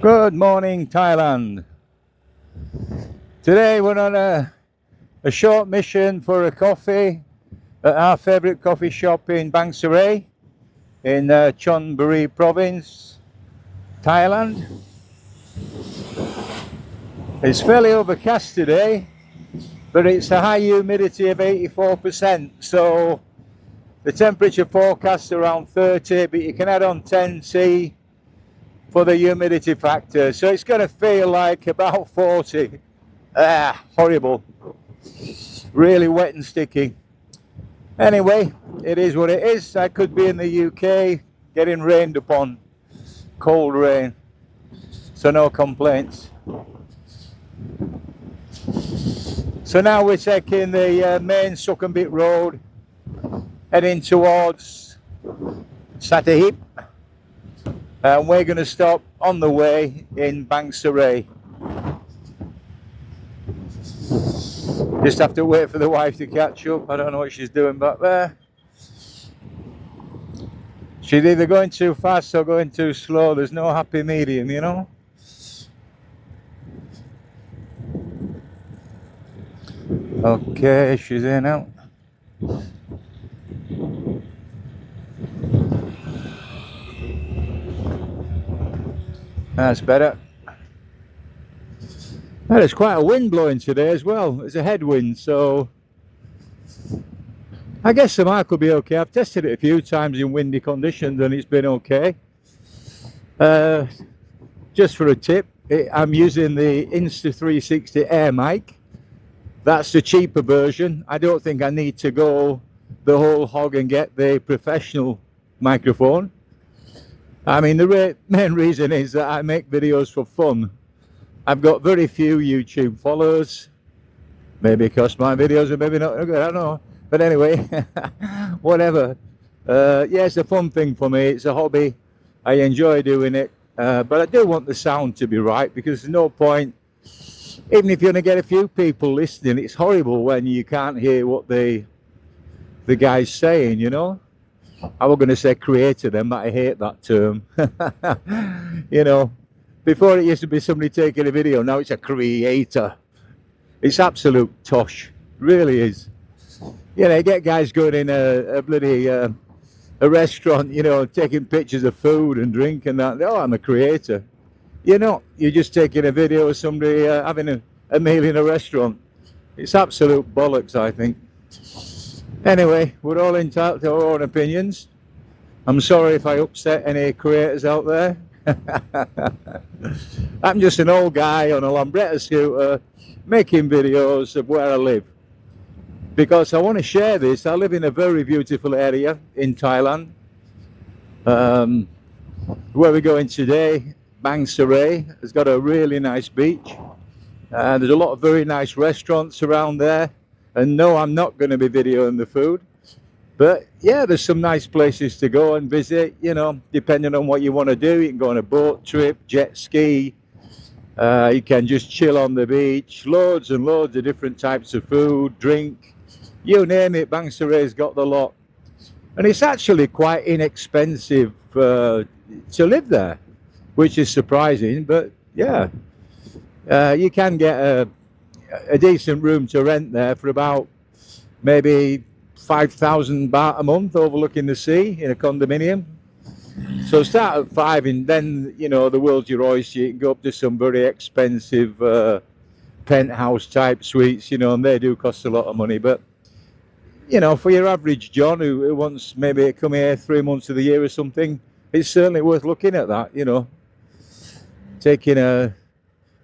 Good morning, Thailand. Today we're on a short mission for a coffee at our favourite coffee shop in Bang Saray in Chonburi province, Thailand. It's fairly overcast today, but it's a high humidity of 84%, so the temperature forecast around 30, but you can add on 10C for the humidity factor, so it's going to feel like about 40. Horrible, really wet and sticky. Anyway, it is what it is. I could be in the UK getting rained upon, cold rain, so no complaints. So now we're taking the main Sukhumvit road heading towards Sattahip. And we're going to stop on the way in Bang Saray. Just have to wait for the wife to catch up. I don't know what she's doing back there. She's either going too fast or going too slow. There's no happy medium, you know. Okay, she's in now. That's better. There's quite a wind blowing today as well. It's a headwind, so I guess the mark will be okay. I've tested it a few times in windy conditions and it's been okay. Just for a tip, I'm using the Insta360 Air mic. That's the cheaper version. I don't think I need to go the whole hog and get the professional microphone. I mean, the main reason is that I make videos for fun. I've got very few YouTube followers, maybe because my videos are maybe not good, I don't know. But anyway, whatever. Yeah, it's a fun thing for me. It's a hobby. I enjoy doing it. But I do want the sound to be right, because there's no point, even if you're going to get a few people listening, it's horrible when you can't hear what the guy's saying, you know. I was going to say creator then, but I hate that term. You know, before it used to be somebody taking a video, now it's a creator. It's absolute tosh, really is. You know, you get guys going in a bloody a restaurant, you know, taking pictures of food and drink and that. Oh, I'm a creator. You're not. You're just taking a video of somebody having a meal in a restaurant. It's absolute bollocks, I think. Anyway, we're all entitled to our own opinions. I'm sorry if I upset any creators out there. I'm just an old guy on a Lambretta scooter making videos of where I live, because I want to share this. I live in a very beautiful area in Thailand. Where we're going today, Bang Saray, has got a really nice beach. There's a lot of very nice restaurants around there. And no, I'm not going to be videoing the food, but yeah, there's some nice places to go and visit, you know, depending on what you want to do. You can go on a boat trip, jet ski, you can just chill on the beach, loads and loads of different types of food, drink, you name it. Bang Saray's got the lot, and it's actually quite inexpensive to live there, which is surprising. But yeah, you can get a decent room to rent there for about maybe 5,000 baht a month, overlooking the sea in a condominium. So start at 5, and then, you know, the world's your oyster. You can go up to some very expensive penthouse type suites, you know, and they do cost a lot of money. But, you know, for your average John who wants maybe to come here 3 months of the year or something, it's certainly worth looking at that, you know, taking a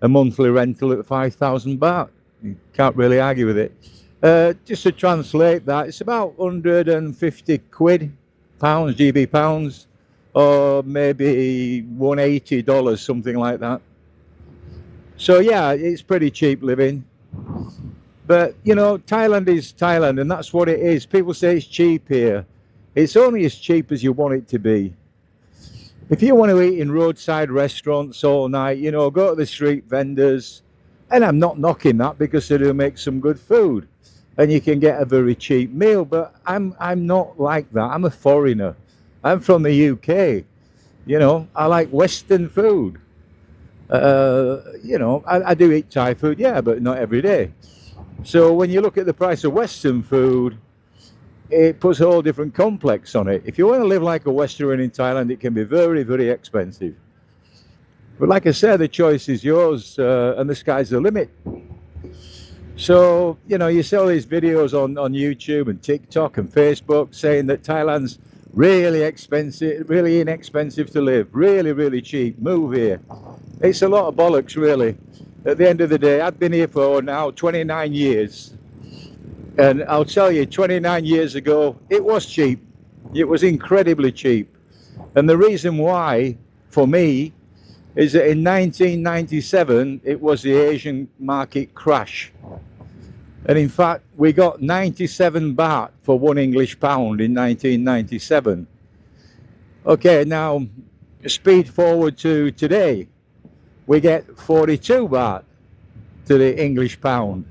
monthly rental at 5,000 baht. You can't really argue with it. Just to translate that, it's about 150 quid, pounds, GB pounds, or maybe $180, something like that. So yeah, it's pretty cheap living. But you know, Thailand is Thailand, and that's what it is. People say it's cheap here. It's only as cheap as you want it to be. If you want to eat in roadside restaurants all night, you know, go to the street vendors. And I'm not knocking that, because they do make some good food. And you can get a very cheap meal. But I'm not like that. I'm a foreigner. I'm from the UK. You know, I like Western food. You know, I do eat Thai food, yeah, but not every day. So when you look at the price of Western food, it puts a whole different complex on it. If you want to live like a Westerner in Thailand, it can be very, very expensive. But like I said, the choice is yours, and the sky's the limit. So, you know, you see all these videos on YouTube and TikTok and Facebook saying that Thailand's really expensive, really inexpensive to live, really, really cheap, move here. It's a lot of bollocks, really. At the end of the day, I've been here for now 29 years. And I'll tell you, 29 years ago, it was cheap. It was incredibly cheap. And the reason why, for me, is that in 1997, it was the Asian market crash. And in fact, we got 97 baht for 1 English pound in 1997. Okay, now speed forward to today, we get 42 baht to the English pound.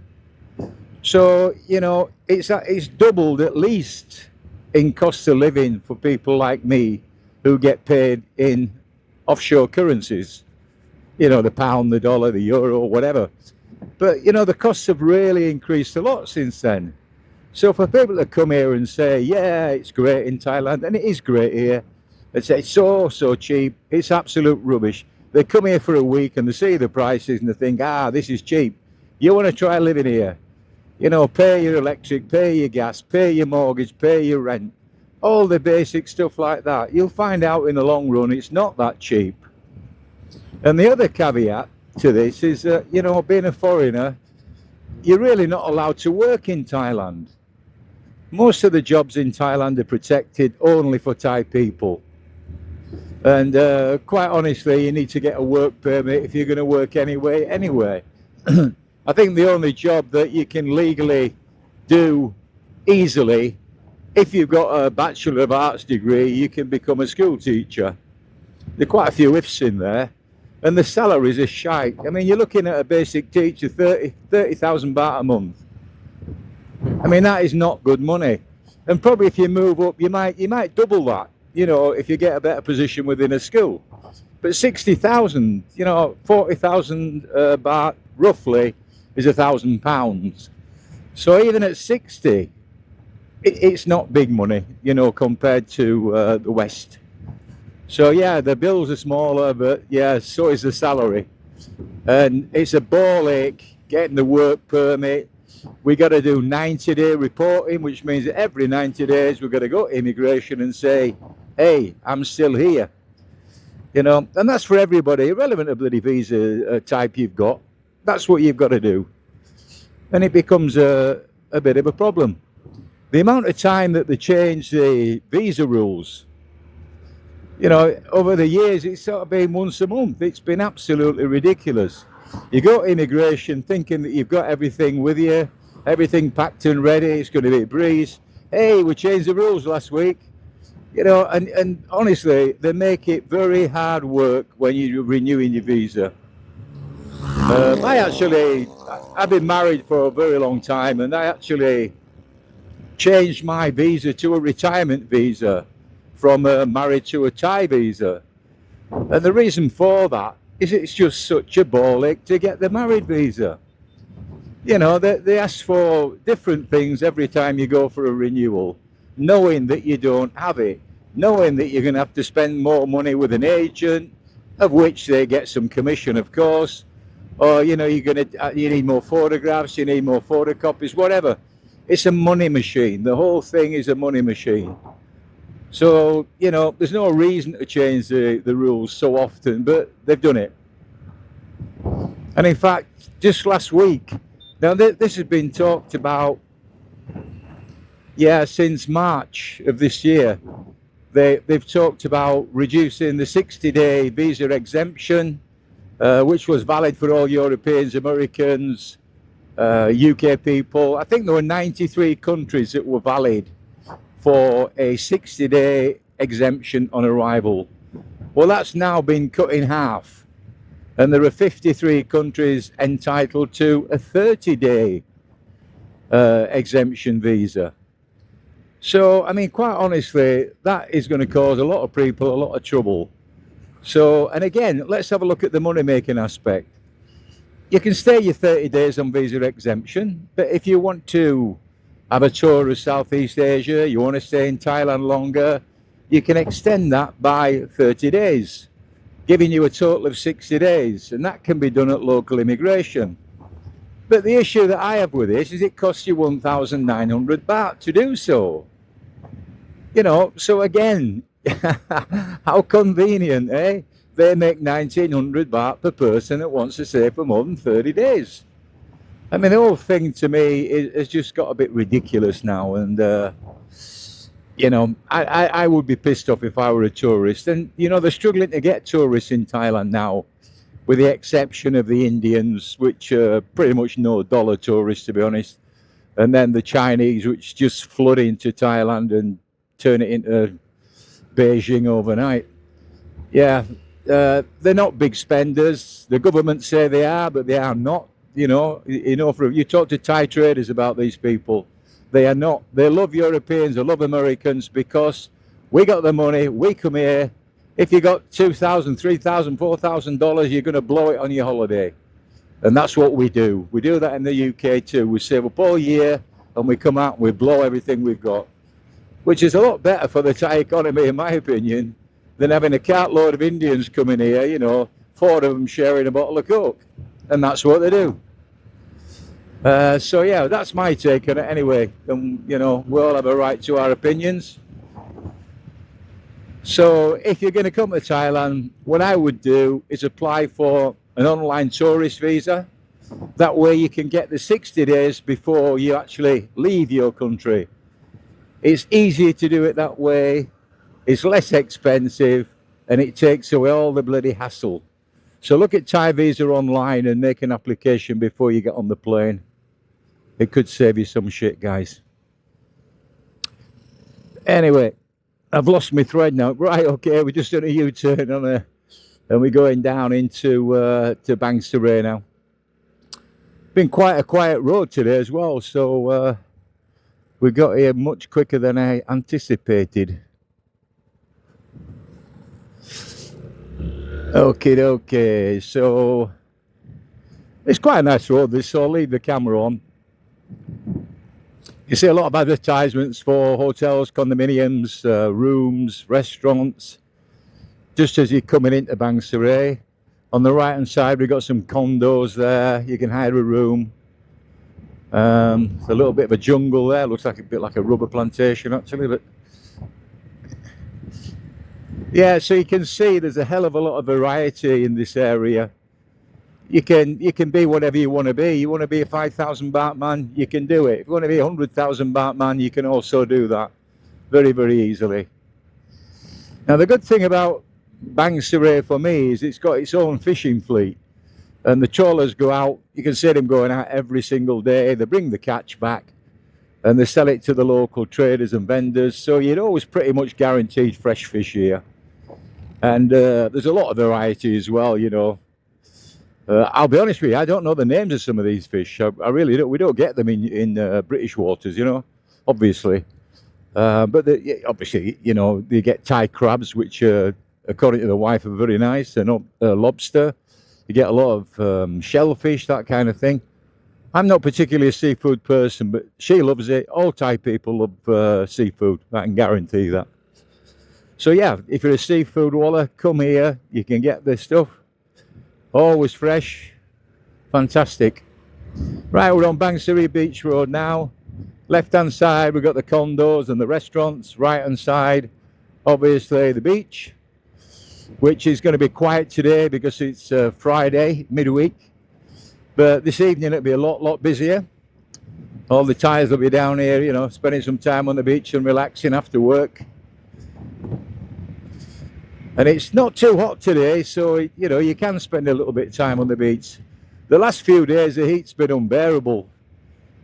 So, you know, it's doubled at least in cost of living for people like me who get paid in offshore currencies. You know, the pound, the dollar, the euro, whatever. But, you know, the costs have really increased a lot since then. So for people to come here and say, yeah, it's great in Thailand, and it is great here, and say it's so cheap, it's absolute rubbish. They come here for a week and they see the prices and they think, this is cheap. You want to try living here? You know, pay your electric, pay your gas, pay your mortgage, pay your rent, all the basic stuff like that. You'll find out in the long run it's not that cheap. And the other caveat to this is that, you know, being a foreigner, you're really not allowed to work in Thailand. Most of the jobs in Thailand are protected only for Thai people. And quite honestly, you need to get a work permit if you're going to work anyway. I think the only job that you can legally do easily, if you've got a Bachelor of Arts degree, you can become a school teacher. There are quite a few ifs in there. And the salaries are shite. I mean, you're looking at a basic teacher, 30,000 baht a month. I mean, that is not good money. And probably if you move up, you might double that, you know, if you get a better position within a school. But 60,000, you know, 40,000 baht roughly is £1,000. So even at 60, it's not big money, you know, compared to the West. So yeah, the bills are smaller, but yeah, so is the salary. And it's a ball ache getting the work permit. We got to do 90-day reporting, which means that every 90 days we've got to go to immigration and say, hey, I'm still here. You know, and that's for everybody, irrelevant of the visa type you've got. That's what you've got to do. And it becomes a bit of a problem. The amount of time that they change the visa rules, you know, over the years, it's sort of been once a month. It's been absolutely ridiculous. You go to immigration thinking that you've got everything with you, everything packed and ready, it's going to be a breeze. Hey, we changed the rules last week. You know, and honestly, they make it very hard work when you're renewing your visa. I've been married for a very long time, and I actually changed my visa to a retirement visa from a married to a Thai visa. And the reason for that is it's just such a ball ache to get the married visa. You know, they ask for different things every time you go for a renewal, knowing that you don't have it, knowing that you're going to have to spend more money with an agent, of which they get some commission, of course, or, you know, you need more photographs, you need more photocopies, whatever. It's a money machine. The whole thing is a money machine. So, you know, there's no reason to change the rules so often, but they've done it. And in fact, just last week, now this has been talked about, yeah, since March of this year. They've talked about reducing the 60-day visa exemption, which was valid for all Europeans, Americans, UK people. I think there were 93 countries that were valid for a 60-day exemption on arrival. Well, that's now been cut in half, and there are 53 countries entitled to a 30-day exemption visa. So, I mean, quite honestly, that is going to cause a lot of people a lot of trouble. So, and again, let's have a look at the money making aspect. You can stay your 30 days on visa exemption, but if you want to have a tour of Southeast Asia, you want to stay in Thailand longer, you can extend that by 30 days, giving you a total of 60 days, and that can be done at local immigration. But the issue that I have with this is it costs you 1,900 baht to do so. You know, so again, how convenient, eh? They make 1,900 baht per person that wants to stay for more than 30 days. I mean, the whole thing to me has just got a bit ridiculous now. And, you know, I would be pissed off if I were a tourist. And, you know, they're struggling to get tourists in Thailand now, with the exception of the Indians, which are pretty much no dollar tourists, to be honest. And then the Chinese, which just flood into Thailand and turn it into Beijing overnight. Yeah, they're not big spenders. The government say they are, but they are not. You know, you talk to Thai traders about these people, they are not. They love Europeans, they love Americans because we got the money, we come here. If you got $2,000, $3,000, $4,000, you're going to blow it on your holiday. And that's what we do. We do that in the UK too. We save up all year and we come out and we blow everything we've got, which is a lot better for the Thai economy, in my opinion, than having a cartload of Indians coming here, you know, 4 of them sharing a bottle of Coke. And that's what they do. So, yeah, that's my take on it anyway. And, you know, we all have a right to our opinions. So if you're going to come to Thailand, what I would do is apply for an online tourist visa. That way you can get the 60 days before you actually leave your country. It's easier to do it that way, it's less expensive, and it takes away all the bloody hassle. So look at Thai Visa online and make an application before you get on the plane. It could save you some shit, guys. Anyway, I've lost my thread now. Right, okay, we're just doing a U-turn on a, and we're going down into to Bang Saray now. Been quite a quiet road today as well, so we got here much quicker than I anticipated. Okay, so it's quite a nice road this, so I'll leave the camera on. You see a lot of advertisements for hotels, condominiums, rooms, restaurants, just as you're coming into Bang Saray. On the right hand side we've got some condos there, you can hire a room. It's a little bit of a jungle there, looks like a bit like a rubber plantation actually, but yeah, so you can see there's a hell of a lot of variety in this area. You can be whatever you want to be. You want to be a 5,000 baht man, you can do it. If you want to be a 100,000 baht man, you can also do that very, very easily. Now the good thing about Bang Saray for me is it's got its own fishing fleet, and the trawlers go out. You can see them going out every single day. They bring the catch back and they sell it to the local traders and vendors, so you're always pretty much guaranteed fresh fish here. And there's a lot of variety as well, you know. I'll be honest with you, I don't know the names of some of these fish. I really don't. We don't get them in British waters, you know, obviously. But obviously, you know, you get Thai crabs, which according to the wife are very nice, and lobster. You get a lot of shellfish, that kind of thing. I'm not particularly a seafood person, but she loves it. All Thai people love seafood, I can guarantee that. So yeah, if you're a seafood waller, come here, you can get this stuff. Always fresh, fantastic. Right, we're on Bang Saray Beach Road now. Left hand side we've got the condos and the restaurants. Right hand side, obviously the beach, which is going to be quiet today because it's Friday, midweek. But this evening it'll be a lot busier. All the Thais will be down here, you know, spending some time on the beach and relaxing after work. And it's not too hot today, so, you know, you can spend a little bit of time on the beach. The last few days the heat's been unbearable.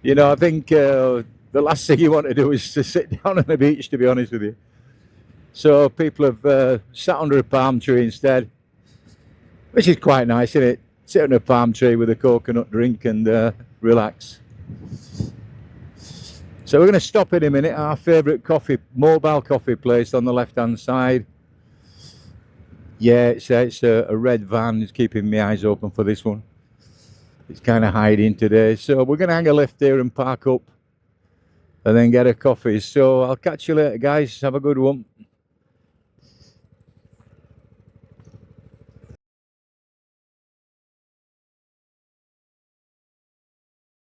You know, I think the last thing you want to do is to sit down on the beach, to be honest with you. So people have sat under a palm tree instead, which is quite nice, isn't it? Sit under a palm tree with a coconut drink and relax. So we're going to stop in a minute. Our favourite mobile coffee place on the left hand side. Yeah, it's a red van. It's keeping my eyes open for this one. It's kind of hiding today. So we're going to hang a left here and park up and then get a coffee. So I'll catch you later, guys. Have a good one.